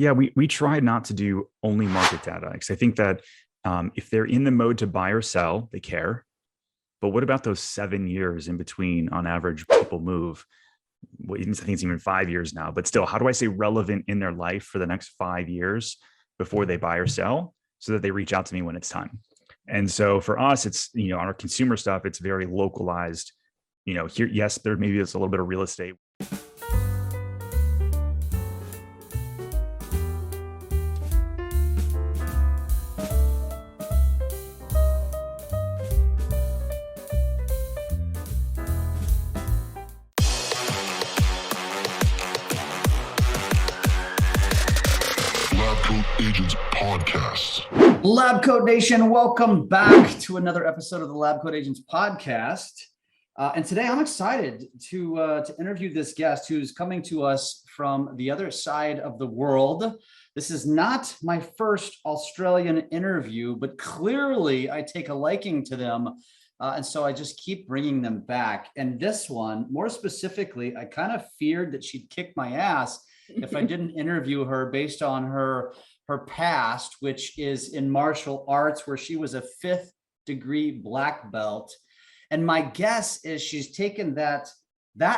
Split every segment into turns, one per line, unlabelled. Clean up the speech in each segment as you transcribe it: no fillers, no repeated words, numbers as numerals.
Yeah, we try not to do only market data because I think that if they're in the mode to buy or sell, they care. But what about those 7 years in between on average people move? Well, I think it's even 5 years now, but still, how do I say relevant in their life for the next 5 years before they buy or sell so that they reach out to me when it's time? And so for us, it's, on our consumer stuff, it's very localized. Here, yes, there maybe is a little bit of real estate.
LabCoatAgents podcast.
LabCoat Nation, welcome back to another episode of the LabCoatAgents podcast. And today I'm excited to interview this guest who's coming to us from the other side of the world. This is not my first Australian interview, but clearly I take a liking to them. And so I just keep bringing them back. And this one, more specifically, I kind of feared that she'd kick my ass if I didn't interview her based on her past, which is in martial arts, where she was a 5th degree black belt. And my guess is she's taken that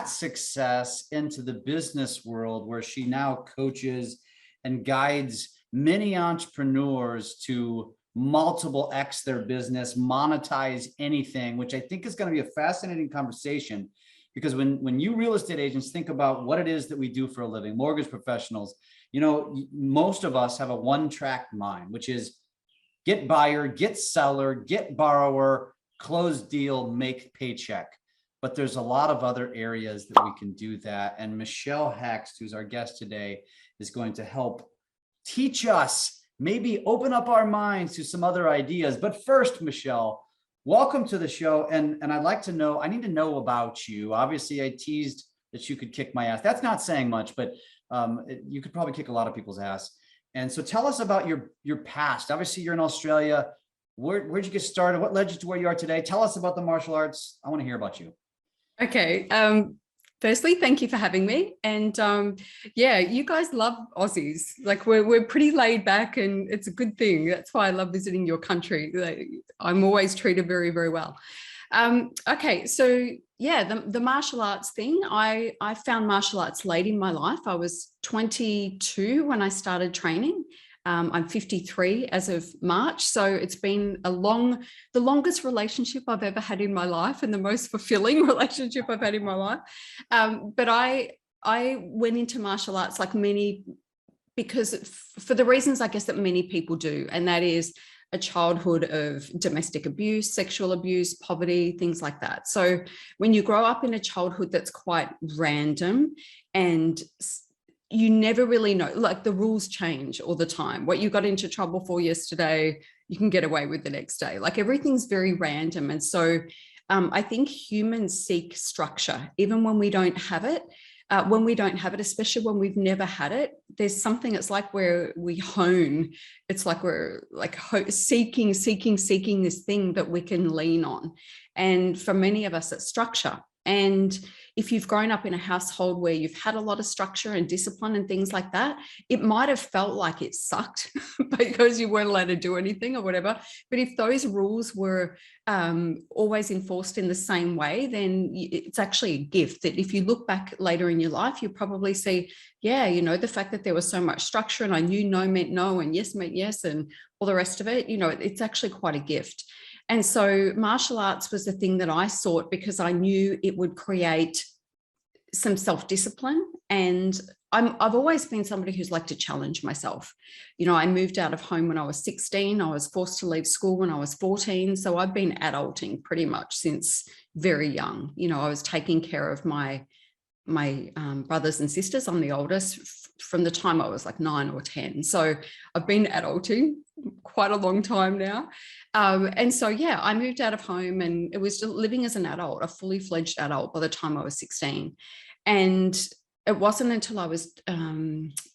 success into the business world, where she now coaches and guides many entrepreneurs to multiple X their business, monetize anything, which I think is going to be a fascinating conversation. Because when you real estate agents think about what it is that we do for a living, mortgage professionals, most of us have a one-track mind, which is get buyer, get seller, get borrower, close deal, make paycheck. But there's a lot of other areas that we can do that. And Michelle Hext, who's our guest today, is going to help teach us, maybe open up our minds to some other ideas. But first, Michelle, welcome to the show. And I'd like to know, I need to know about you. Obviously, I teased that you could kick my ass. That's not saying much, but you could probably kick a lot of people's ass. And so tell us about your past. Obviously, you're in Australia. Where'd you get started? What led you to where you are today? Tell us about the martial arts. I want to hear about you.
Okay. Firstly, thank you for having me. And yeah, you guys love Aussies. Like we're pretty laid back, and it's a good thing. That's why I love visiting your country. I'm always treated very, very well. Okay, so yeah, the martial arts thing, I found martial arts late in my life. I was 22 when I started training. I'm 53 as of March. So it's been the longest relationship I've ever had in my life, and the most fulfilling relationship I've had in my life. But I went into martial arts like many, because for the reasons I guess that many people do, and that is a childhood of domestic abuse, sexual abuse, poverty, things like that. So when you grow up in a childhood that's quite random, and you never really know, like the rules change all the time. What you got into trouble for yesterday, you can get away with the next day. Like everything's very random. And so I think humans seek structure, even when we don't have it. Especially when we've never had it, there's something, it's like where we hone. It's like we're like seeking this thing that we can lean on. And for many of us, it's structure. And if you've grown up in a household where you've had a lot of structure and discipline and things like that, it might have felt like it sucked because you weren't allowed to do anything or whatever. But if those rules were always enforced in the same way, then it's actually a gift that if you look back later in your life, you probably see, yeah, the fact that there was so much structure and I knew no meant no and yes meant yes and all the rest of it, it's actually quite a gift. And so martial arts was the thing that I sought because I knew it would create some self-discipline. And I've always been somebody who's liked to challenge myself. I moved out of home when I was 16. I was forced to leave school when I was 14. So I've been adulting pretty much since very young. I was taking care of my brothers and sisters. I'm the oldest from the time I was like 9 or 10. So I've been adulting quite a long time now. And so, yeah, I moved out of home and it was just living as an adult, a fully fledged adult by the time I was 16. And it wasn't until I was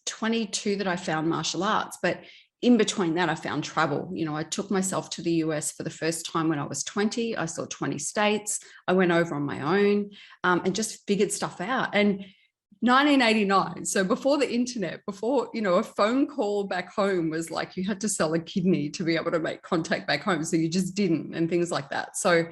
22 that I found martial arts. But in between that, I found travel. I took myself to the US for the first time when I was 20. I saw 20 states. I went over on my own and just figured stuff out. And 1989. So before the internet, before, a phone call back home was like you had to sell a kidney to be able to make contact back home. So you just didn't, and things like that. So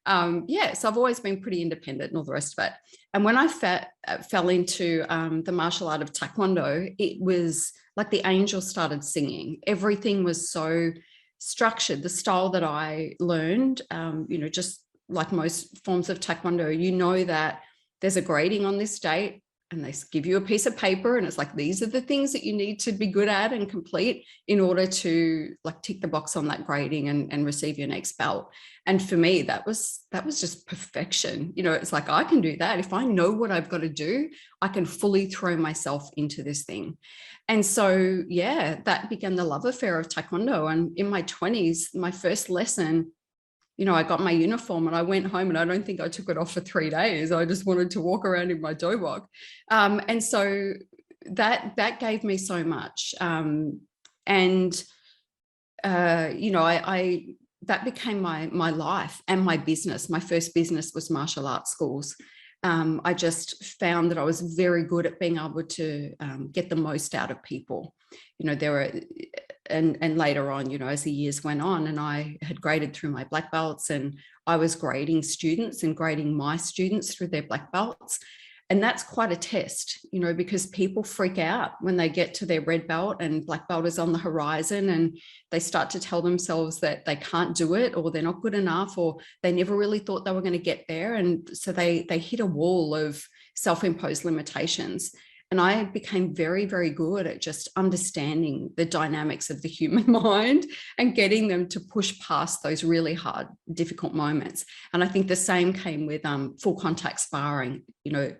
so I've always been pretty independent and all the rest of it. And when I fell into the martial art of Taekwondo, it was like the angels started singing. Everything was so structured. The style that I learned, just like most forms of Taekwondo, that there's a grading on this date, and they give you a piece of paper, and it's like, these are the things that you need to be good at and complete in order to like tick the box on that grading and receive your next belt. And for me, that was just perfection. It's like, I can do that. If I know what I've got to do, I can fully throw myself into this thing. And so, that began the love affair of Taekwondo. And in my 20s, my first lesson, I got my uniform and I went home, and I don't think I took it off for 3 days. I just wanted to walk around in my dobok. And so that gave me so much. That became my life and my business. My first business was martial arts schools. I just found that I was very good at being able to get the most out of people. And later on, as the years went on, and I had graded through my black belts, and I was grading students and grading my students through their black belts. And that's quite a test, because people freak out when they get to their red belt and black belt is on the horizon, and they start to tell themselves that they can't do it, or they're not good enough, or they never really thought they were going to get there. And so they hit a wall of self-imposed limitations. And I became very, very good at just understanding the dynamics of the human mind and getting them to push past those really hard, difficult moments. And I think the same came with full contact sparring.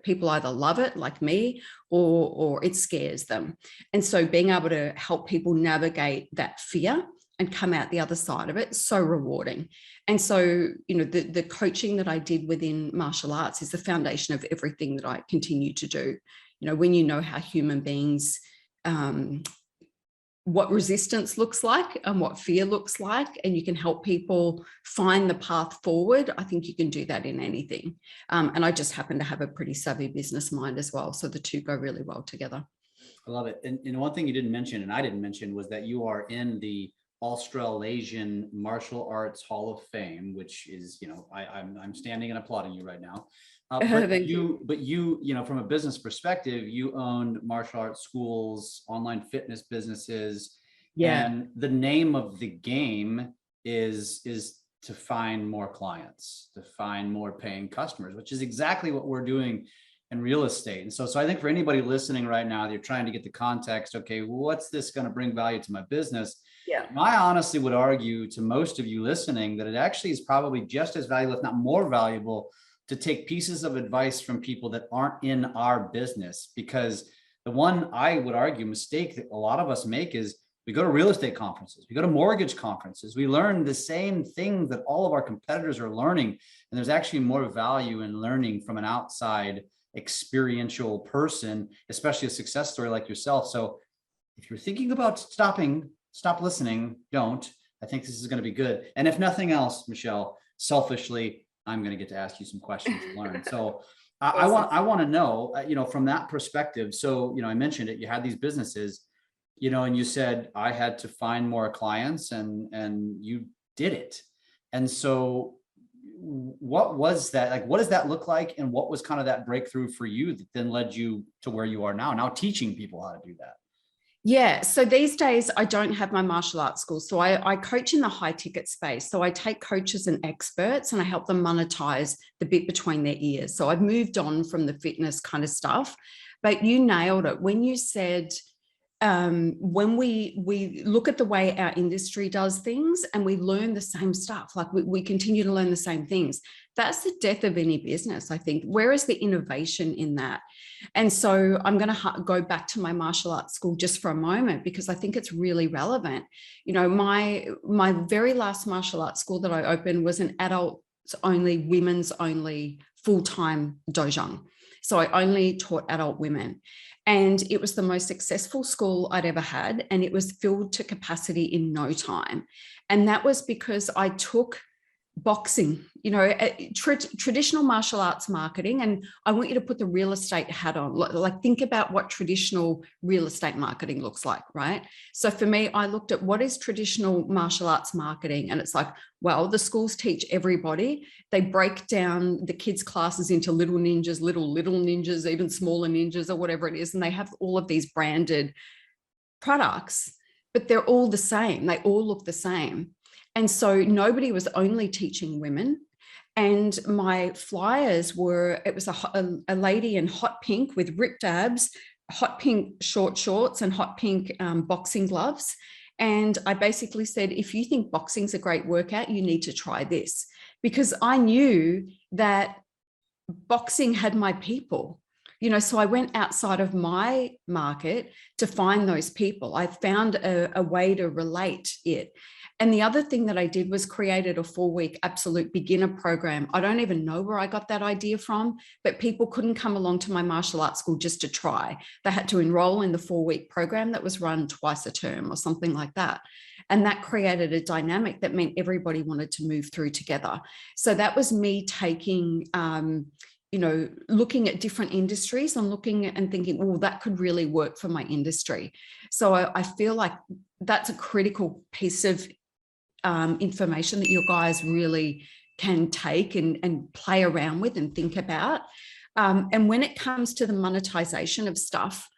People either love it, like me, or it scares them. And so being able to help people navigate that fear and come out the other side of it, so rewarding. And so, the coaching that I did within martial arts is the foundation of everything that I continue to do. When you know how human beings, what resistance looks like and what fear looks like, and you can help people find the path forward, I think you can do that in anything. And I just happen to have a pretty savvy business mind as well. So the two go really well together.
I love it. And one thing you didn't mention, and I didn't mention, was that you are in the Australasian Martial Arts Hall of Fame, which is, I'm standing and applauding you right now. But you, from a business perspective, you owned martial arts schools, online fitness businesses. Yeah. And the name of the game is to find more clients, to find more paying customers, which is exactly what we're doing in real estate. And so I think for anybody listening right now, they're trying to get the context. Okay, what's this going to bring value to my business? Yeah. I honestly would argue to most of you listening that it actually is probably just as valuable, if not more valuable, to take pieces of advice from people that aren't in our business. Because the one, I would argue, mistake that a lot of us make is we go to real estate conferences, we go to mortgage conferences, we learn the same things that all of our competitors are learning. And there's actually more value in learning from an outside experiential person, especially a success story like yourself. So if you're thinking about stop listening, don't. I think this is going to be good. And if nothing else, Michelle, selfishly, I'm going to get to ask you some questions to learn. So I want to know, from that perspective. So, I mentioned it, you had these businesses, and you said I had to find more clients, and you did it. And so what was that? Like, what does that look like? And what was kind of that breakthrough for you that then led you to where you are now teaching people how to do that?
Yeah. So these days I don't have my martial arts school. So I coach in the high ticket space. So I take coaches and experts and I help them monetize the bit between their ears. So I've moved on from the fitness kind of stuff, but you nailed it when you said, when we look at the way our industry does things and we learn the same stuff, like we continue to learn the same things, that's the death of any business, I think. Where is the innovation in that? And so I'm going to go back to my martial arts school just for a moment, because I think it's really relevant. My very last martial arts school that I opened was an adults only, women's only, full-time dojang. So I only taught adult women. And it was the most successful school I'd ever had. And it was filled to capacity in no time. And that was because I took boxing, traditional martial arts marketing. And I want you to put the real estate hat on, like think about what traditional real estate marketing looks like, right? So for me, I looked at what is traditional martial arts marketing. And it's like, well, the schools teach everybody. They break down the kids' classes into little ninjas, little ninjas, even smaller ninjas or whatever it is. And they have all of these branded products, but they're all the same. They all look the same. And so nobody was only teaching women. And my flyers were, it was a lady in hot pink with ripped abs, hot pink short shorts and hot pink boxing gloves. And I basically said, if you think boxing's a great workout, you need to try this. Because I knew that boxing had my people. So I went outside of my market to find those people. I found a way to relate it. And the other thing that I did was created a 4-week absolute beginner program. I don't even know where I got that idea from, but people couldn't come along to my martial arts school just to try. They had to enroll in the 4-week program that was run twice a term or something like that. And that created a dynamic that meant everybody wanted to move through together. So that was me taking, looking at different industries and looking and thinking, oh, that could really work for my industry. So I feel like that's a critical piece of information that you guys really can take and play around with and think about. And when it comes to the monetization of stuff,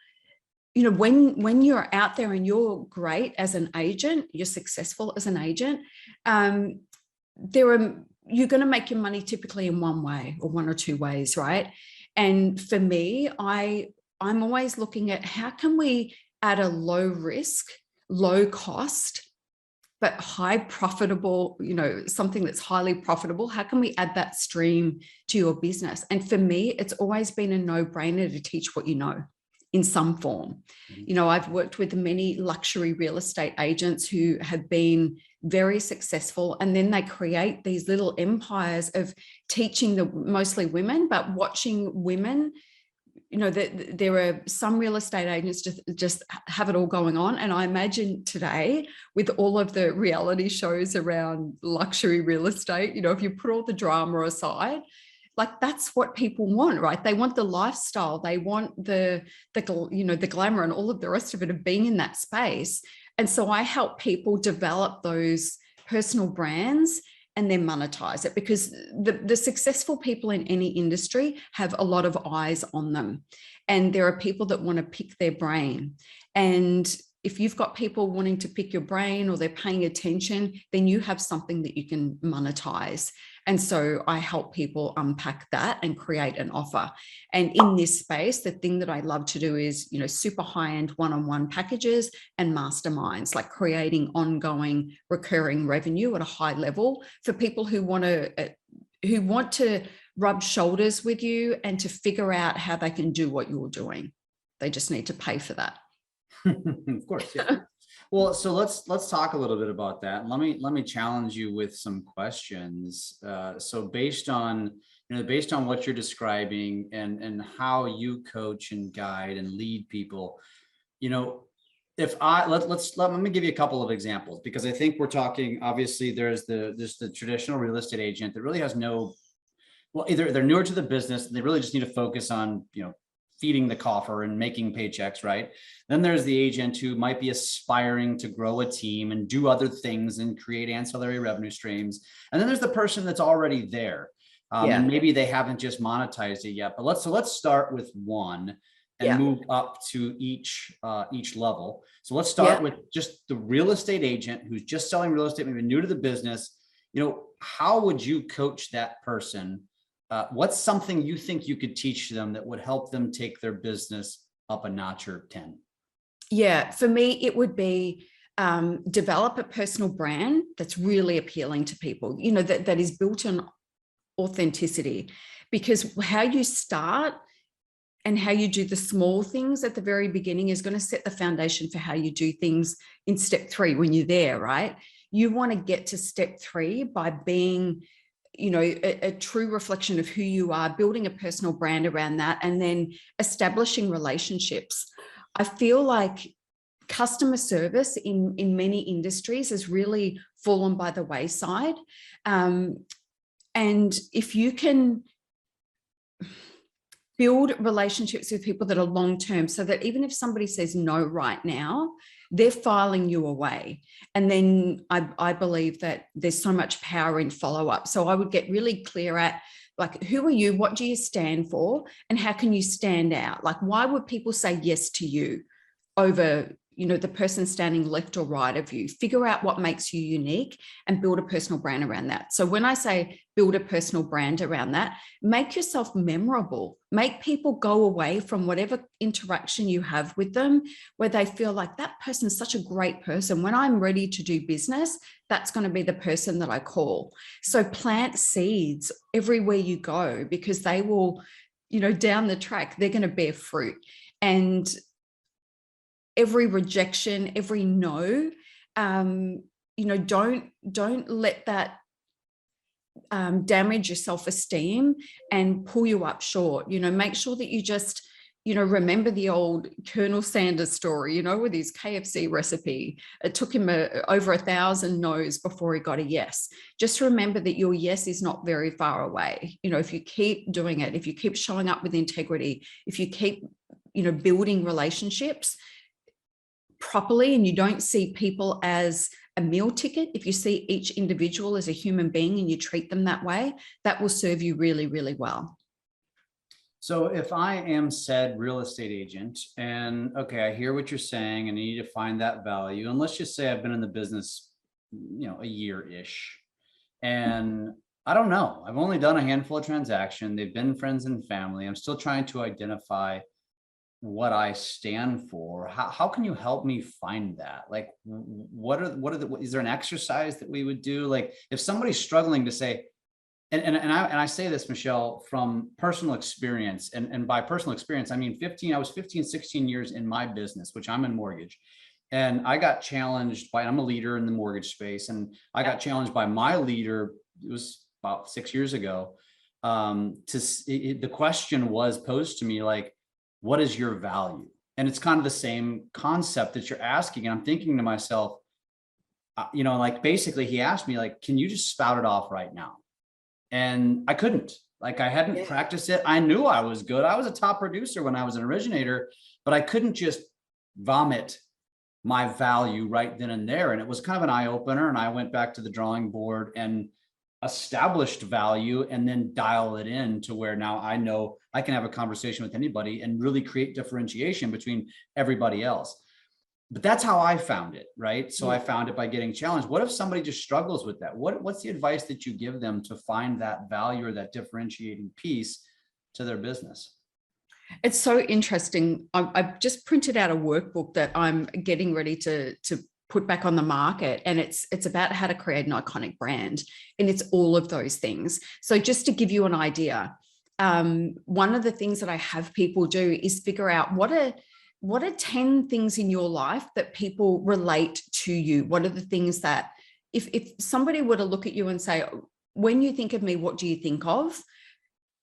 when you're out there and you're great as an agent, you're successful as an agent, you're going to make your money typically in one way or one or two ways, right? And for me, I'm always looking at how can we, at a low risk, low cost, but high profitable, something that's highly profitable, how can we add that stream to your business? And for me, it's always been a no-brainer to teach what you know in some form. I've worked with many luxury real estate agents who have been very successful, and then they create these little empires of teaching mostly women, but watching women. There are some real estate agents just have it all going on. And I imagine today, with all of the reality shows around luxury real estate, if you put all the drama aside, like that's what people want, right? They want the lifestyle, they want the glamour and all of the rest of it of being in that space. And so I help people develop those personal brands and then monetize it, because the successful people in any industry have a lot of eyes on them. And there are people that want to pick their brain. And if you've got people wanting to pick your brain or they're paying attention, then you have something that you can monetize. And so I help people unpack that and create an offer. And in this space, the thing that I love to do is, super high-end one-on-one packages and masterminds, like creating ongoing recurring revenue at a high level for people who want to rub shoulders with you and to figure out how they can do what you're doing. They just need to pay for that.
Of course, yeah. Well, so let's talk a little bit about that. Let me challenge you with some questions. So based on what you're describing and how you coach and guide and lead people, if let me give you a couple of examples, because I think we're talking, obviously there's the traditional real estate agent that really has either they're newer to the business and they really just need to focus on, feeding the coffer and making paychecks, right? Then there's the agent who might be aspiring to grow a team and do other things and create ancillary revenue streams. And then there's the person that's already there. And maybe they haven't just monetized it yet, but let's start with one and move up to each level. So let's start with just the real estate agent who's just selling real estate, maybe new to the business. How would you coach that person? What's something you think you could teach them that would help them take their business up a notch or 10? Yeah,
for me, it would be develop a personal brand that's really appealing to people, that is built on authenticity, because how you start and how you do the small things at the very beginning is going to set the foundation for how you do things in step 3 when you're there, right? You want to get to step 3 by being a true reflection of who you are, building a personal brand around that, and then establishing relationships. I feel like customer service in many industries has really fallen by the wayside. And if you can build relationships with people that are long-term, so that even if somebody says no right now, they're filing you away. And then I believe that there's so much power in follow-up. So I would get really clear at, like, who are you? What do you stand for? And how can you stand out? Like, why would people say yes to you over, you know, the person standing left or right of you? Figure out what makes you unique and build a personal brand around that. So when I say build a personal brand around that, make yourself memorable. Make people go away from whatever interaction you have with them where they feel like, that person's such a great person. When I'm ready to do business, that's going to be the person that I call. So plant seeds everywhere you go, because they will, you know, down the track, they're going to bear fruit. And every rejection, every no, you know, don't let that damage your self-esteem and pull you up short. You know, make sure that you just, you know, remember the old Colonel Sanders story, you know, with his KFC recipe. It took him over 1,000 no's before he got a yes. Just remember that your yes is not very far away. You know, if you keep doing it, if you keep showing up with integrity, if you keep, you know, building relationships properly, and you don't see people as a meal ticket, if you see each individual as a human being and you treat them that way, that will serve you really, really well.
So if I am said real estate agent, and okay, I hear what you're saying and I need to find that value. And let's just say I've been in the business, you know, a year-ish. And I don't know, I've only done a handful of transactions. They've been friends and family. I'm still trying to identify what I stand for. How can you help me find that? Like, is there an exercise that we would do? Like, if somebody's struggling to say, and I say this, Michelle, from personal experience, and by personal experience, I mean, I was 15, 16 years in my business, which I'm in mortgage. And I got challenged by, I'm a leader in the mortgage space. And I got challenged by my leader, it was about 6 years ago. The question was posed to me, like, what is your value? And it's kind of the same concept that you're asking. And I'm thinking to myself, you know, like, basically he asked me, like, can you just spout it off right now? And I couldn't. Like, I hadn't practiced it. I knew I was good. I was a top producer when I was an originator, but I couldn't just vomit my value right then and there. And it was kind of an eye opener. And I went back to the drawing board and established value, and then dial it in to where now I know I can have a conversation with anybody and really create differentiation between everybody else. But that's how I found it, right? So I found it by getting challenged. What if somebody just struggles with that? What's the advice that you give them to find that value or that differentiating piece to their business?
It's so interesting. I've just printed out a workbook that I'm getting ready to put back on the market, and it's about how to create an iconic brand, and it's all of those things. So just to give you an idea, one of the things that I have people do is figure out what are 10 things in your life that people relate to you. What are the things that if somebody were to look at you and say, when you think of me, what do you think of?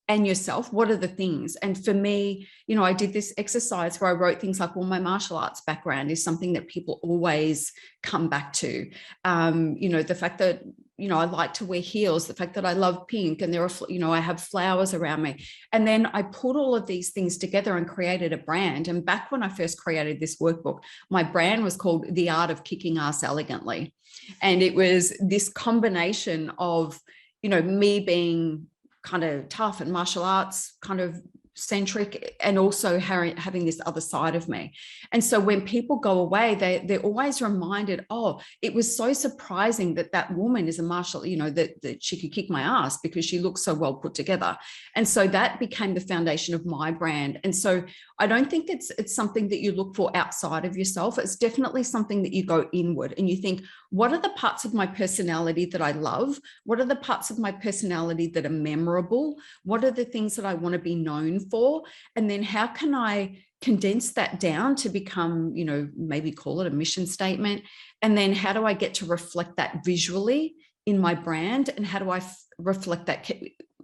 And yourself, what are the things? And for me, you know, I did this exercise where I wrote things like, well, my martial arts background is something that people always come back to. You know, the fact that, you know, I like to wear heels, the fact that I love pink, and there are, you know, I have flowers around me. And then I put all of these things together and created a brand. And back when I first created this workbook, my brand was called The Art of Kicking Ass Elegantly. And it was this combination of, you know, me being kind of tough and martial arts kind of centric, and also having this other side of me. And so when people go away, they're always reminded, oh, it was so surprising that that woman is a martial, you know, that she could kick my ass because she looks so well put together. And so that became the foundation of my brand. And so I don't think it's something that you look for outside of yourself. It's definitely something that you go inward and you think, what are the parts of my personality that I love? What are the parts of my personality that are memorable? What are the things that I want to be known for? And then how can I condense that down to become, you know, maybe call it a mission statement? And then how do I get to reflect that visually in my brand? And how do I reflect that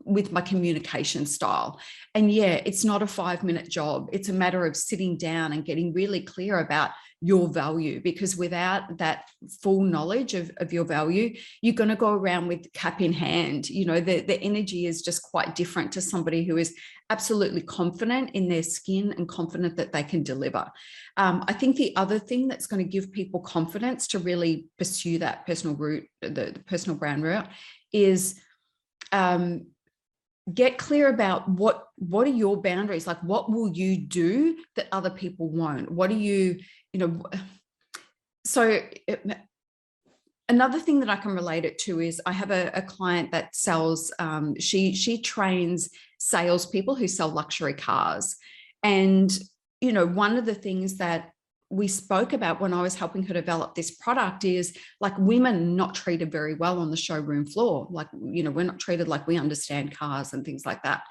with my communication style. And yeah, it's not a 5-minute job. It's a matter of sitting down and getting really clear about your value, because without that full knowledge of your value, you're going to go around with cap in hand. You know, the energy is just quite different to somebody who is absolutely confident in their skin and confident that they can deliver. I think the other thing that's going to give people confidence to really pursue that personal route, the personal brand route, is get clear about what are your boundaries. Like, what will you do that other people won't? What do you know? So another thing that I can relate it to is I have a client that sells, she trains salespeople who sell luxury cars. And, you know, one of the things that we spoke about when I was helping her develop this product is, like, women not treated very well on the showroom floor. Like, you know, we're not treated like we understand cars and things like that.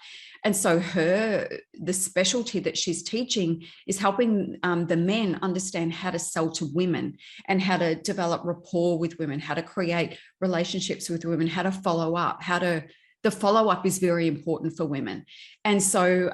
And so the specialty that she's teaching is helping the men understand how to sell to women and how to develop rapport with women, how to create relationships with women, how to follow up, the follow-up is very important for women. And so,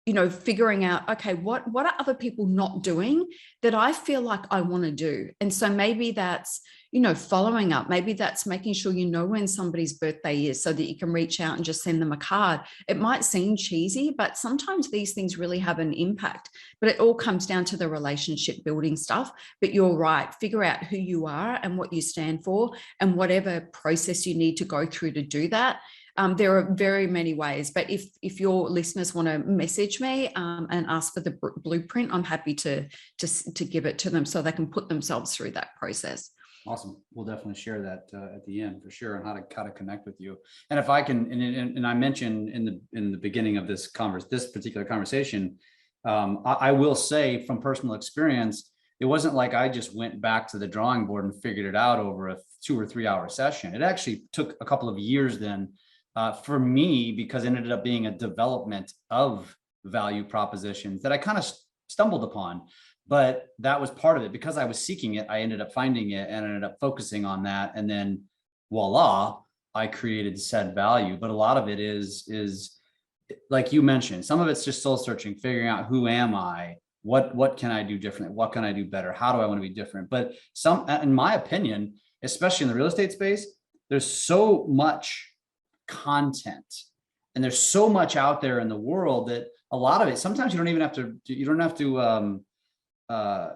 you know, figuring out, okay, what are other people not doing that I feel like I want to do? And so maybe that's, you know, following up. Maybe that's making sure you know when somebody's birthday is so that you can reach out and just send them a card. It might seem cheesy, but sometimes these things really have an impact. But it all comes down to the relationship building stuff. But you're right, figure out who you are and what you stand for and whatever process you need to go through to do that. There are very many ways, but if your listeners want to message me and ask for the blueprint, I'm happy to give it to them so they can put themselves through that process.
Awesome. We'll definitely share that at the end for sure, and how to connect with you. And if I can, and I mentioned in the beginning of this particular conversation, I will say from personal experience, it wasn't like I just went back to the drawing board and figured it out over a 2 or 3 hour session. It actually took a couple of years then. For me, because it ended up being a development of value propositions that I kind of stumbled upon, but that was part of it. Because I was seeking it, I ended up finding it and ended up focusing on that. And then voila, I created said value. But a lot of it is like you mentioned, some of it's just soul searching, figuring out who am I? What can I do different? What can I do better? How do I want to be different? But in my opinion, especially in the real estate space, there's so much content and there's so much out there in the world that a lot of it, sometimes you don't have to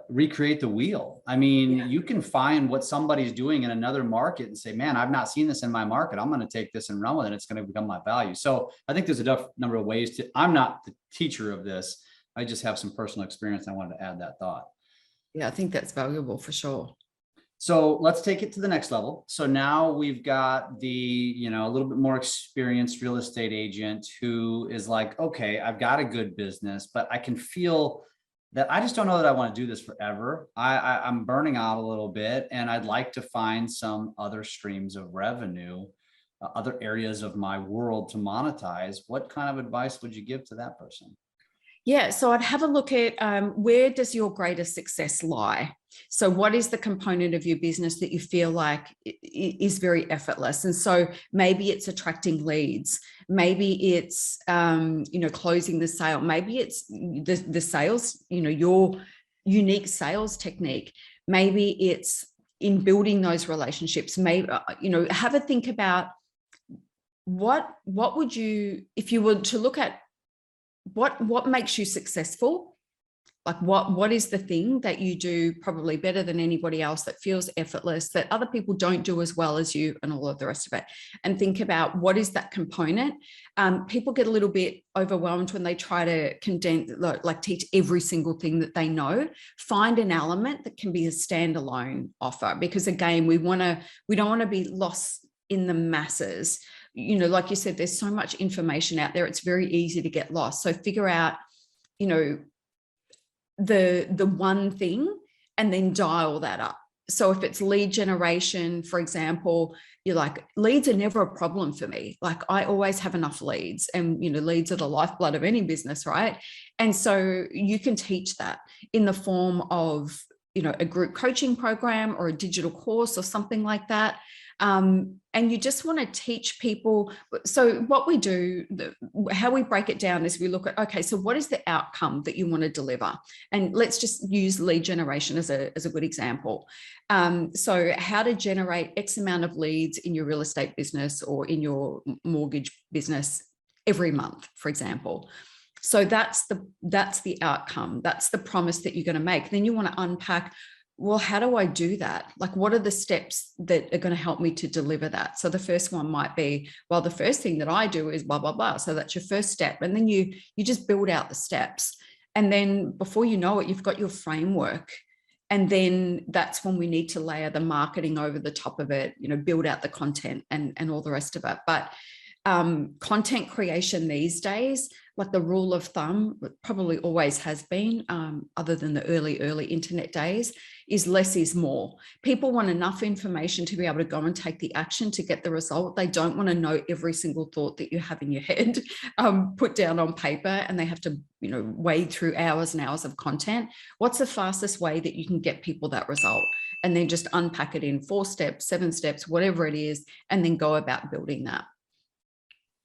recreate the wheel. I mean, yeah. You can find what somebody's doing in another market and say, man, I've not seen this in my market. I'm going to take this and run with it. It's going to become my value. So I think there's a number of ways I'm not the teacher of this. I just have some personal experience. I wanted to add that thought.
Yeah, I think that's valuable for sure.
So let's take it to the next level. So now we've got a little bit more experienced real estate agent who is like, okay, I've got a good business, but I can feel that I just don't know that I want to do this forever. I'm burning out a little bit, and I'd like to find some other streams of revenue, other areas of my world to monetize. What kind of advice would you give to that person?
Yeah, so I'd have a look at where does your greatest success lie? So what is the component of your business that you feel like is very effortless? And so maybe it's attracting leads. Maybe it's, closing the sale. Maybe it's the sales, your unique sales technique. Maybe it's in building those relationships. Maybe, have a think about what would you, if you were to look at what makes you successful? Like what is the thing that you do probably better than anybody else, that feels effortless, that other people don't do as well as you, and all of the rest of it? And think about what is that component. People get a little bit overwhelmed when they try to condense, like teach every single thing that they know. Find an element that can be a standalone offer, because again, we don't want to be lost in the masses. Like you said, there's so much information out there. It's very easy to get lost. So figure out, the one thing, and then dial that up. So if it's lead generation, for example, you're like, leads are never a problem for me. Like, I always have enough leads, and, leads are the lifeblood of any business, right? And so you can teach that in the form of, a group coaching program or a digital course or something like that. And you just want to teach people. So what we do, how we break it down is we look at, okay, so what is the outcome that you want to deliver? And let's just use lead generation as a good example. So how to generate X amount of leads in your real estate business or in your mortgage business every month, for example. So that's the outcome. That's the promise that you're going to make. Then you want to unpack, well, how do I do that? Like, what are the steps that are going to help me to deliver that? So the first one might be, well, the first thing that I do is blah, blah, blah. So that's your first step. And then you just build out the steps. And then before you know it, you've got your framework. And then that's when we need to layer the marketing over the top of it, build out the content and all the rest of it. But content creation these days, like the rule of thumb, probably always has been, other than the early internet days, is less is more. People want enough information to be able to go and take the action to get the result. They don't want to know every single thought that you have in your head put down on paper, and they have to, wade through hours and hours of content. What's the fastest way that you can get people that result? And then just unpack it in 4 steps, 7 steps, whatever it is, and then go about building that.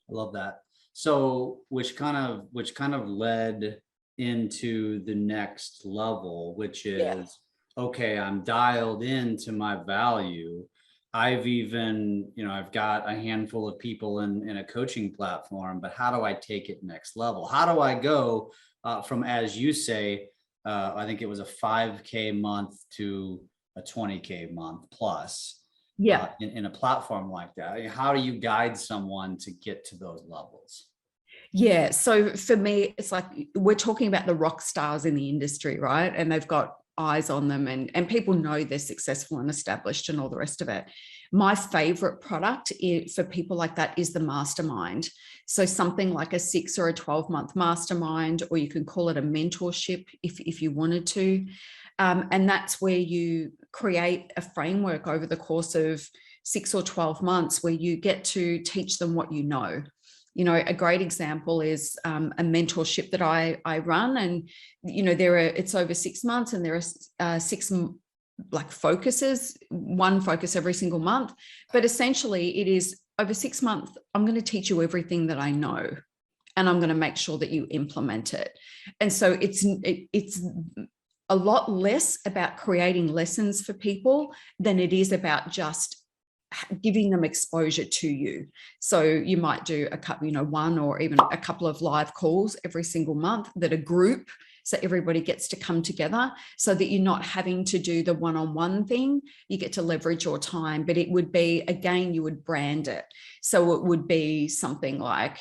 I love that. So which kind of led into the next level, which is, okay, I'm dialed into my value. I've even, I've got a handful of people in a coaching platform, but how do I take it next level? How do I go from, as you say, I think it was a 5K month to a 20K month plus? In a platform like that? How do you guide someone to get to those levels?
Yeah. So for me, it's like, we're talking about the rock stars in the industry, right? And they've got eyes on them, and people know they're successful and established and all the rest of it. My favorite product for people like that is the mastermind. So something like a 6 or a 12-month mastermind, or you can call it a mentorship if you wanted to. And that's where you create a framework over the course of 6 or 12 months where you get to teach them what you know. A great example is a mentorship that I run, and it's over 6 months, and there are 6 like focuses, 1 focus every single month. But essentially, it is over 6 months. I'm going to teach you everything that I know, and I'm going to make sure that you implement it. And so it's a lot less about creating lessons for people than it is about just giving them exposure to you. So you might do a couple, 1 or even a couple of live calls every single month that are group, so everybody gets to come together, so that you're not having to do the one-on-one thing. You get to leverage your time, but it would be, again, you would brand it. So it would be something like,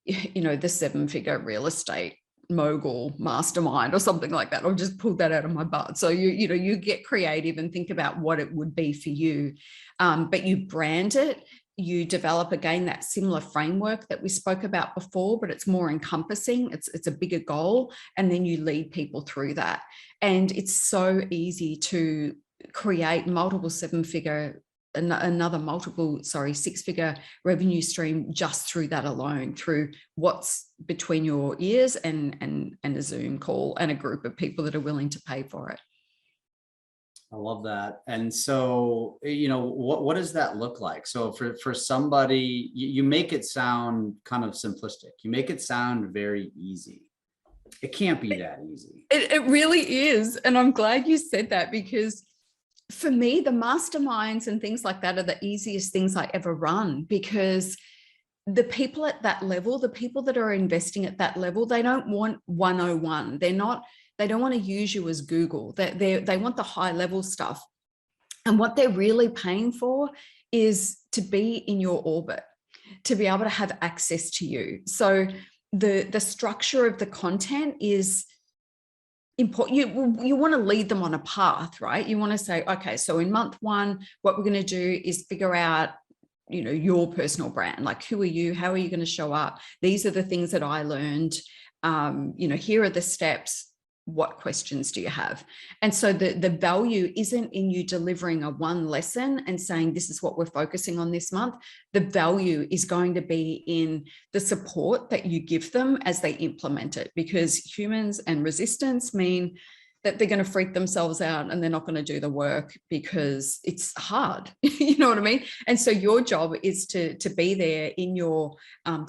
the 7-figure real estate mogul mastermind or something like that. I'll just pull that out of my butt. So you get creative and think about what it would be for you, but you brand it. You develop, again, that similar framework that we spoke about before, but it's more encompassing. It's a bigger goal, and then you lead people through that. And it's so easy to create multiple 7-figure, another multiple, 6-figure revenue stream just through that alone, through what's between your ears and a Zoom call and a group of people that are willing to pay for it.
I love that. And so, what does that look like? So for somebody, you make it sound kind of simplistic. You make it sound very easy. It can't be that easy.
It really is. And I'm glad you said that, because for me, the masterminds and things like that are the easiest things I ever run, because the people at that level, the people that are investing at that level, they don't want 101. They don't want to use you as Google. They want the high level stuff. And what they're really paying for is to be in your orbit, to be able to have access to you. So the structure of the content is important. You want to lead them on a path, right? You want to say, okay, so in month 1, what we're going to do is figure out, your personal brand. Like, who are you? How are you going to show up? These are the things that I learned. Here are the steps. What questions do you have? And so the value isn't in you delivering a 1 lesson and saying, this is what we're focusing on this month. The value is going to be in the support that you give them as they implement it, because humans and resistance mean that they're going to freak themselves out and they're not going to do the work because it's hard. You know what I mean? And so your job is to be there in your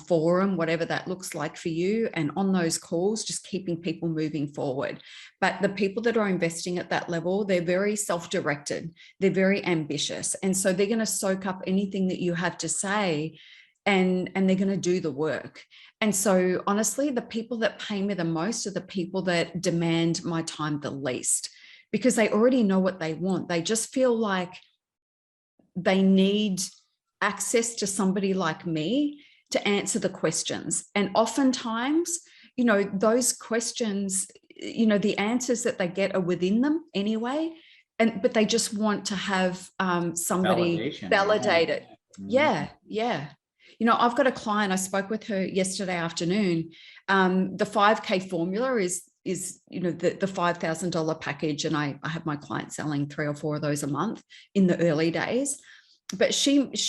forum, whatever that looks like for you, and on those calls, just keeping people moving forward. But the people that are investing at that level, they're very self-directed, they're very ambitious, and so they're going to soak up anything that you have to say, and they're going to do the work. And so honestly, the people that pay me the most are the people that demand my time the least, because they already know what they want. They just feel like they need access to somebody like me to answer the questions. And oftentimes, you know, those questions, you know, the answers that they get are within them anyway. But they just want to have somebody validate it. Yeah. You know, I've got a client, I spoke with her yesterday afternoon. The 5K formula is, you know, the $5,000 package. And I have my client selling 3 or 4 of those a month in the early days. But she was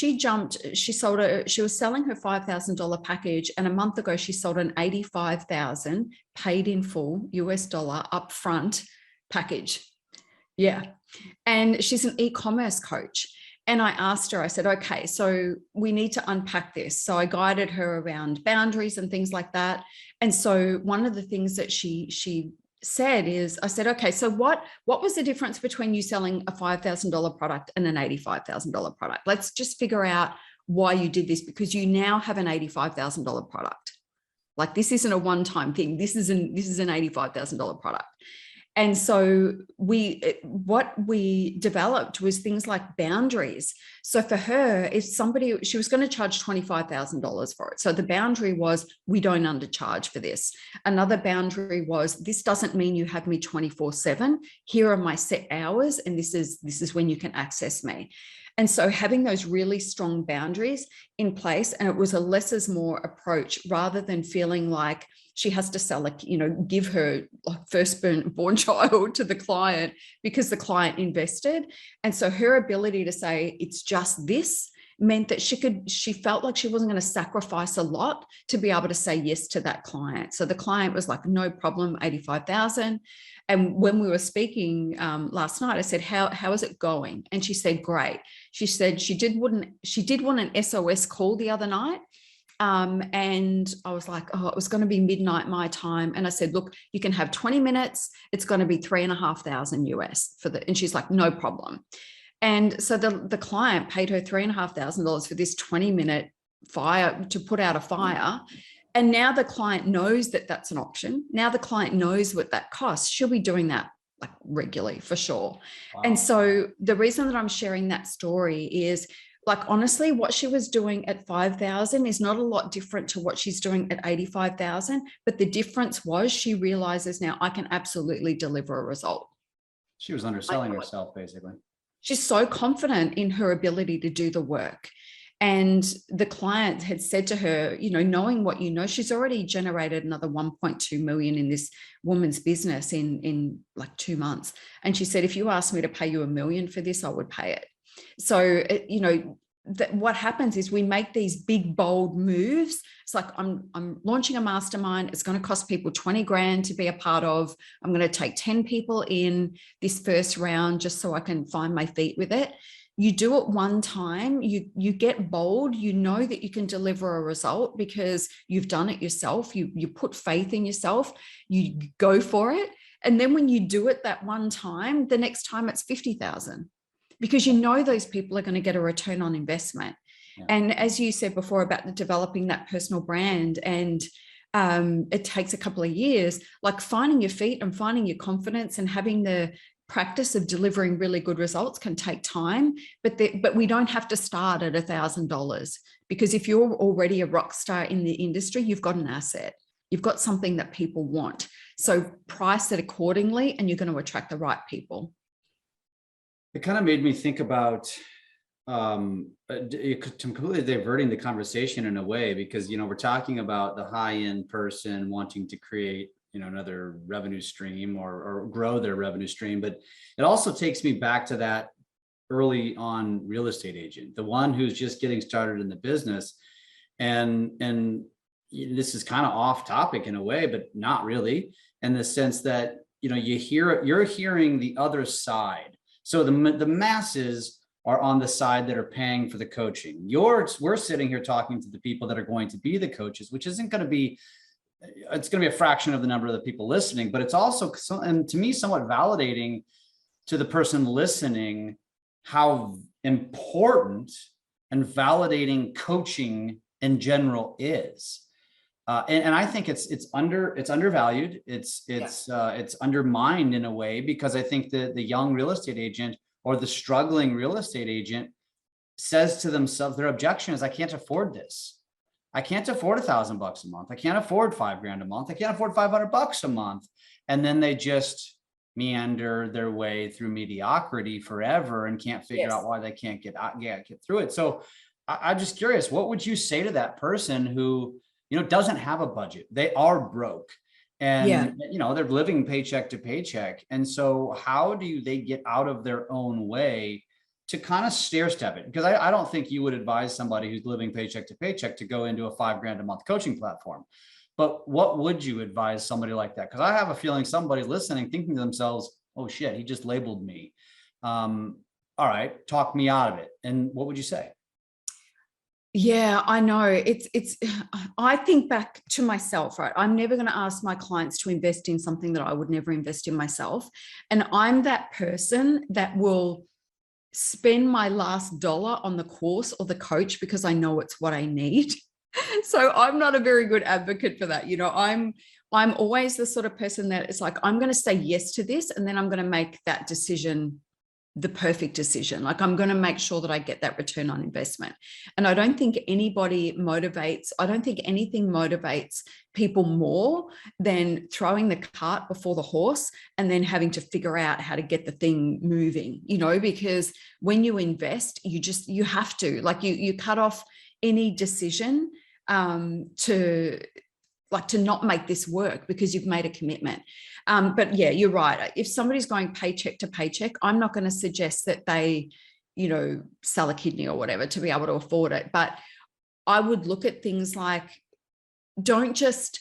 selling her $5,000 package. And a month ago, she sold an $85,000 paid in full US dollar upfront package. Yeah. And she's an e-commerce coach. And I asked her, I said, okay, so we need to unpack this. So I guided her around boundaries and things like that. And so one of the things that she said is, I said, okay, so what was the difference between you selling a $5,000 product and an $85,000 product? Let's just figure out why you did this, because you now have an $85,000 product. Like, this isn't a one-time thing. This is an $85,000 product. And so what we developed was things like boundaries. So for her, if she was going to charge $25,000 for it. So the boundary was, we don't undercharge for this. Another boundary was, this doesn't mean you have me 24/7. Here are my set hours, and this is when you can access me. And so having those really strong boundaries in place, and it was a less is more approach, rather than feeling like she has to sell, like, you know, give her firstborn child to the client because the client invested. And so her ability to say, it's just this, meant that she felt like she wasn't going to sacrifice a lot to be able to say yes to that client. So the client was like, no problem, 85,000. And when we were speaking last night, I said, how is it going? And she said, great. She said she did want an SOS call the other night. And I was like, oh, it was going to be midnight my time. And I said, look, you can have 20 minutes. It's going to be $3,500 US for the, and she's like, no problem. And so the client paid her $3,500 for this 20-minute fire, to put out a fire. And now the client knows that that's an option. Now the client knows what that costs. She'll be doing that like regularly for sure. Wow. And so the reason that I'm sharing that story is, like, honestly, what she was doing at 5,000 is not a lot different to what she's doing at 85,000. But the difference was, she realizes now, I can absolutely deliver a result.
She was underselling herself, basically.
She's so confident in her ability to do the work. And the client had said to her, you know, knowing what you know, she's already generated another 1.2 million in this woman's business in like 2 months. And she said, if you asked me to pay you $1 million for this, I would pay it. So, you know, what happens is we make these big, bold moves. It's like, I'm launching a mastermind. It's going to cost people 20 grand to be a part of. I'm going to take 10 people in this first round just so I can find my feet with it. You do it one time, you get bold, you know that you can deliver a result because you've done it yourself. You put faith in yourself, you go for it. And then when you do it that one time, the next time it's 50,000. Because you know those people are going to get a return on investment. Yeah. And as you said before about developing that personal brand, and it takes a couple of years, like finding your feet and finding your confidence and having the practice of delivering really good results can take time, but we don't have to start at $1,000, because if you're already a rock star in the industry, you've got an asset. You've got something that people want. So price it accordingly and you're going to attract the right people.
It kind of made me think about completely diverting the conversation in a way, because, you know, we're talking about the high-end person wanting to create, you know, another revenue stream or grow their revenue stream. But it also takes me back to that early on real estate agent, the one who's just getting started in the business. And this is kind of off topic in a way, but not really, in the sense that you're hearing the other side. So the masses are on the side that are paying for the coaching. We're sitting here talking to the people that are going to be the coaches, which isn't going to be, it's going to be a fraction of the number of the people listening, but it's also, and to me, somewhat validating to the person listening how important and validating coaching in general is. And I think it's undervalued. It's undermined in a way, because I think that the young real estate agent or the struggling real estate agent says to themselves, their objection is, I can't afford this. I can't afford $1,000 a month. I can't afford $5,000 a month. I can't afford $500 a month. And then they just meander their way through mediocrity forever and can't figure out why they can't get through it. So I'm just curious, what would you say to that person who, doesn't have a budget? They are broke, and they're living paycheck to paycheck. And so how do they get out of their own way to kind of stair step it? Because I don't think you would advise somebody who's living paycheck to paycheck to go into a $5,000 a month coaching platform. But what would you advise somebody like that? Because I have a feeling somebody listening thinking to themselves, oh shit, he just labeled me. All right, talk me out of it. And what would you say?
Yeah, I know. I think back to myself, right? I'm never going to ask my clients to invest in something that I would never invest in myself. And I'm that person that will spend my last dollar on the course or the coach because I know it's what I need. So I'm not a very good advocate for that. I'm always the sort of person that it's like, I'm going to say yes to this, and then I'm going to make that decision the perfect decision. Like, I'm going to make sure that I get that return on investment. And I don't think anything motivates people more than throwing the cart before the horse and then having to figure out how to get the thing moving, because when you invest, you have to, like, you cut off any decision to not make this work because you've made a commitment. But yeah, you're right. If somebody's going paycheck to paycheck, I'm not going to suggest that they, sell a kidney or whatever to be able to afford it. But I would look at things like, don't just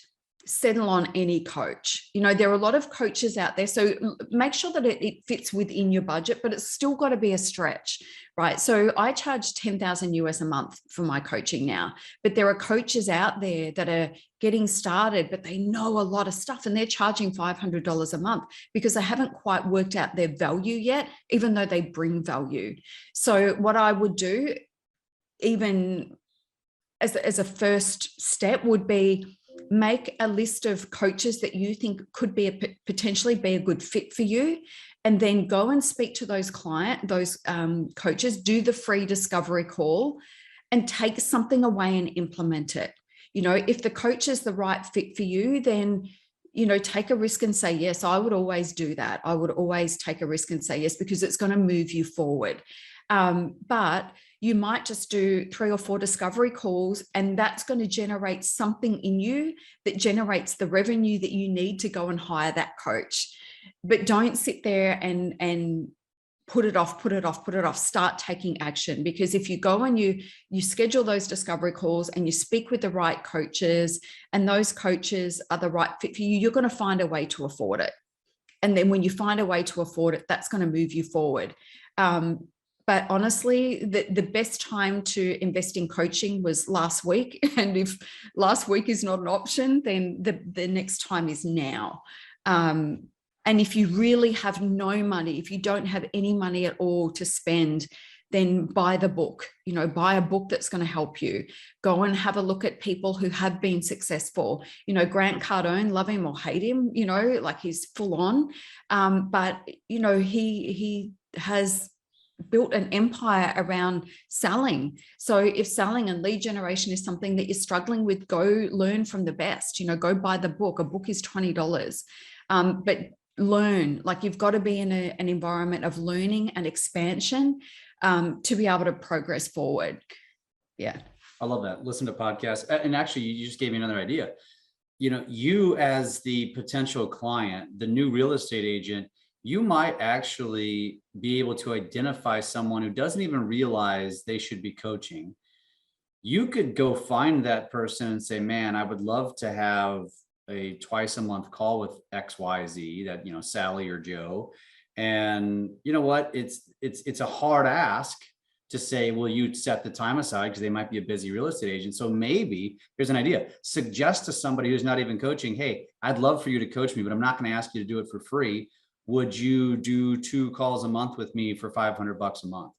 settle on any coach. There are a lot of coaches out there. So make sure that it fits within your budget, but it's still got to be a stretch, right? So I charge $10,000 US a month for my coaching now, but there are coaches out there that are getting started, but they know a lot of stuff and they're charging $500 a month because they haven't quite worked out their value yet, even though they bring value. So what I would do, even as a first step, would be make a list of coaches that you think could potentially be a good fit for you, and then go and speak to those coaches, do the free discovery call and take something away and implement it. If the coach is the right fit for you, then, take a risk and say yes. I would always do that. I would always take a risk and say yes, because it's going to move you forward. But you might just do 3 or 4 discovery calls, and that's going to generate something in you that generates the revenue that you need to go and hire that coach. But don't sit there and put it off. Start taking action, because if you go and you schedule those discovery calls and you speak with the right coaches, and those coaches are the right fit for you, you're going to find a way to afford it. And then when you find a way to afford it, that's going to move you forward. But honestly, the best time to invest in coaching was last week. And if last week is not an option, then the next time is now. And if you really have no money, if you don't have any money at all to spend, then buy the book, buy a book that's going to help you. Go and have a look at people who have been successful. Grant Cardone, love him or hate him, like he's full on. But, he has built an empire around selling. So if selling and lead generation is something that you're struggling with, go learn from the best, go buy the book. A book is $20. But learn, like, you've got to be in an environment of learning and expansion to be able to progress forward. Yeah.
I love that. Listen to podcasts. And actually, you just gave me another idea. You as the potential client, the new real estate agent, you might actually be able to identify someone who doesn't even realize they should be coaching. You could go find that person and say, man, I would love to have a twice a month call with XYZ, that, Sally or Joe. And you know what? It's a hard ask to say, well, you set the time aside because they might be a busy real estate agent. So maybe here's an idea: suggest to somebody who's not even coaching, hey, I'd love for you to coach me, but I'm not going to ask you to do it for free. Would you do 2 calls a month with me for $500 a month?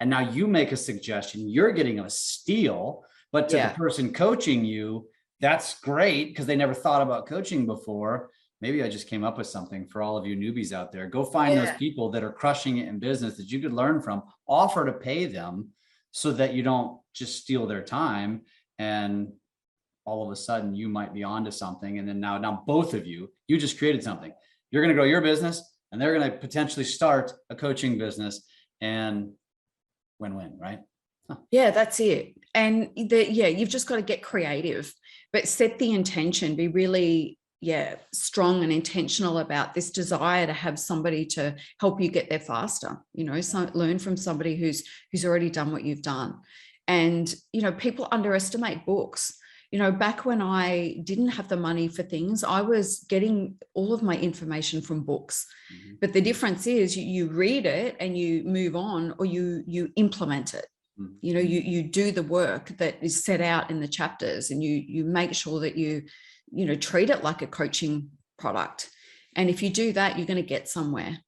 And now you make a suggestion, you're getting a steal, but to the person coaching you, that's great because they never thought about coaching before. Maybe I just came up with something for all of you newbies out there. Go find those people that are crushing it in business that you could learn from, offer to pay them so that you don't just steal their time. And all of a sudden you might be onto something. And then now both of you just created something. You're going to grow your business and they're going to potentially start a coaching business, and win-win, right?
Yeah, that's it. And you've just got to get creative, but set the intention, be really strong and intentional about this desire to have somebody to help you get there faster. Learn from somebody who's already done what you've done. And people underestimate books. Back when I didn't have the money for things, I was getting all of my information from books. Mm-hmm. But the difference is you read it and you move on, or you implement it. Mm-hmm. You do the work that is set out in the chapters, and you make sure that you treat it like a coaching product. And if you do that, you're going to get somewhere.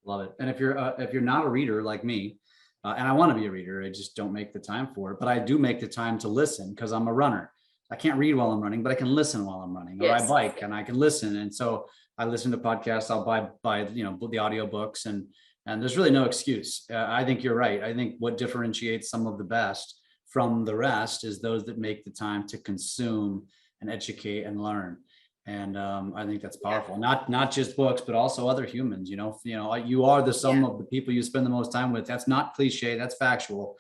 Love it. And if you're not a reader like me, and I want to be a reader, I just don't make the time for it, but I do make the time to listen because I'm a runner. I can't read while I'm running, but I can listen while I'm running. Yes. Or I bike and I can listen. And so I listen to podcasts. I'll buy the audio books, and there's really no excuse. I think you're right. I think what differentiates some of the best from the rest is those that make the time to consume and educate and learn. And I think that's powerful. Not just books, but also other humans. You are the sum of the people you spend the most time with. That's not cliche. That's factual.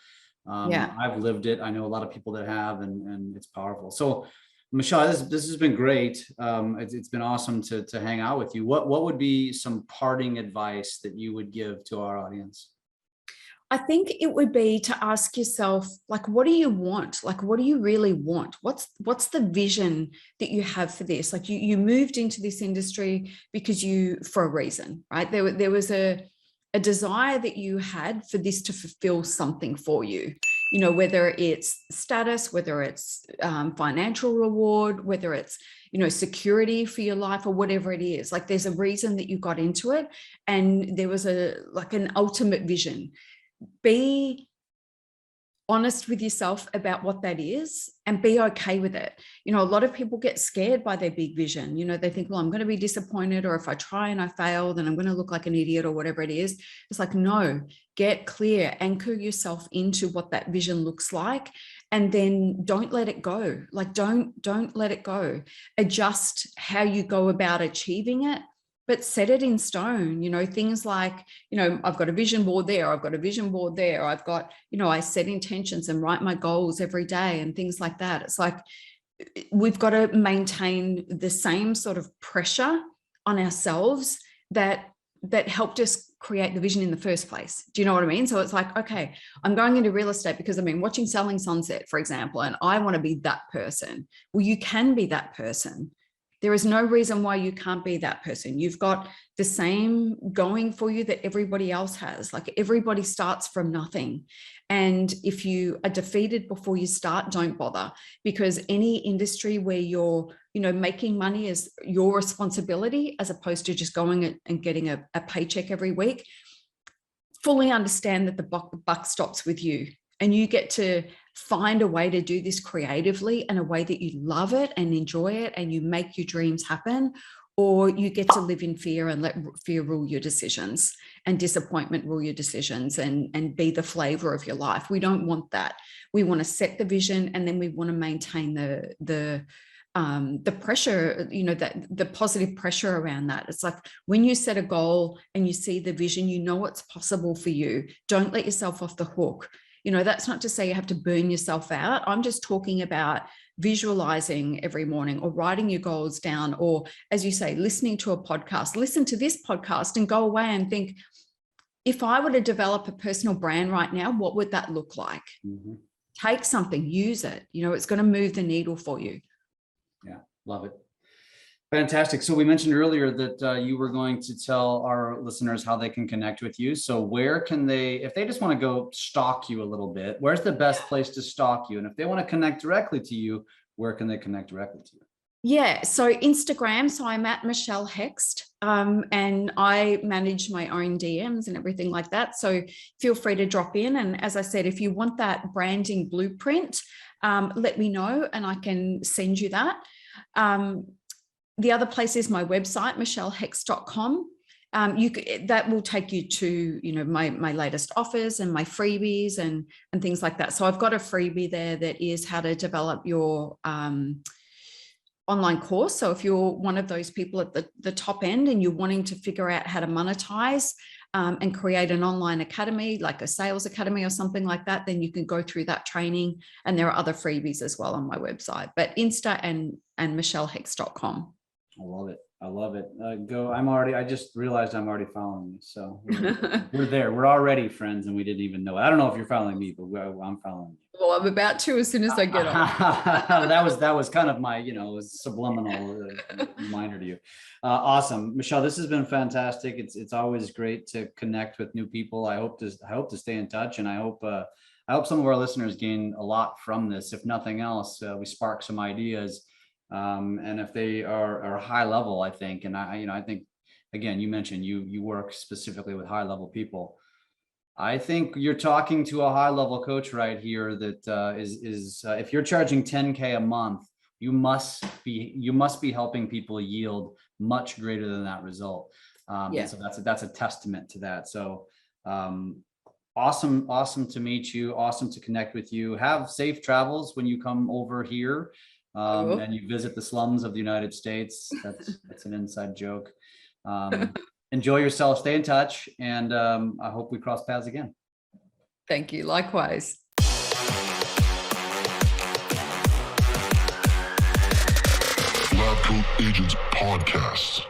I've lived it. I know a lot of people that have, and it's powerful. So, Michelle, this has been great. It's been awesome to hang out with you. What would be some parting advice that you would give to our audience?
I think it would be to ask yourself, like, what do you want? Like, what do you really want? What's the vision that you have for this? Like, you moved into this industry because for a reason, right? There was a desire that you had for this to fulfill something for you, whether it's status, whether it's financial reward, whether it's, security for your life, or whatever it is. Like, there's a reason that you got into it, and there was an ultimate vision. Be honest with yourself about what that is and be okay with it. A lot of people get scared by their big vision. They think, well, I'm going to be disappointed, or if I try and I fail, then I'm going to look like an idiot, or whatever it is. It's like, no, get clear, anchor yourself into what that vision looks like, and then don't let it go. Like, don't let it go. Adjust how you go about achieving it, but set it in stone. Things like, I've got a vision board there. I've got a vision board there. I've got, I set intentions and write my goals every day and things like that. It's like, we've got to maintain the same sort of pressure on ourselves that helped us create the vision in the first place. Do you know what I mean? So it's like, okay, I'm going into real estate because I've been watching Selling Sunset, for example, and I want to be that person. Well, you can be that person. There is no reason why you can't be that person. You've got the same going for you that everybody else has. Like, everybody starts from nothing. And if you are defeated before you start, don't bother, because any industry where you're, making money is your responsibility, as opposed to just going and getting a paycheck every week. Fully understand that the buck stops with you, and you get to find a way to do this creatively in a way that you love it and enjoy it, and you make your dreams happen, or you get to live in fear and let fear rule your decisions, and disappointment rule your decisions, and be the flavor of your life. We don't want that. We want to set the vision, and then we want to maintain the pressure, that the positive pressure around that. It's like, when you set a goal and you see the vision, it's possible for you. Don't let yourself off the hook. That's not to say you have to burn yourself out. I'm just talking about visualizing every morning, or writing your goals down, or, as you say, listening to a podcast. Listen to this podcast and go away and think, if I were to develop a personal brand right now, what would that look like? Mm-hmm. Take something, use it. It's going to move the needle for you.
Yeah, love it. Fantastic. So we mentioned earlier that you were going to tell our listeners how they can connect with you. So where can they, if they just want to go stalk you a little bit, where's the best place to stalk you? And if they want to connect directly to you, where can they connect directly to you?
Yeah, so Instagram, so I'm at Michelle Hext, and I manage my own DMs and everything like that. So feel free to drop in. And as I said, if you want that branding blueprint, let me know and I can send you that. The other place is my website, michellehext.com. That will take you to, my latest offers and my freebies and things like that. So I've got a freebie there that is how to develop your online course. So if you're one of those people at the top end and you're wanting to figure out how to monetize and create an online academy, like a sales academy or something like that, then you can go through that training. And there are other freebies as well on my website, but Insta and michellehext.com.
I love it. I love it. I just realized I'm already following you. So we're there. We're already friends and we didn't even know it. I don't know if you're following me, but I'm following you.
Well, I'm about to as soon as I get on.
that was kind of my, subliminal reminder to you. Awesome. Michelle, this has been fantastic. It's always great to connect with new people. I hope to stay in touch, and I hope some of our listeners gain a lot from this. If nothing else, we spark some ideas. And if they are high level, I think, and I think, again, you mentioned you work specifically with high level people. I think you're talking to a high level coach right here that is if you're charging 10K a month, you must be helping people yield much greater than that result. So that's a testament to that. So awesome to meet you. Awesome to connect with you. Have safe travels when you come over here. And you visit the slums of the United States. That's an inside joke. Enjoy yourself, stay in touch, and I hope we cross paths again.
Thank you. Likewise.
LabCoatAgents podcast.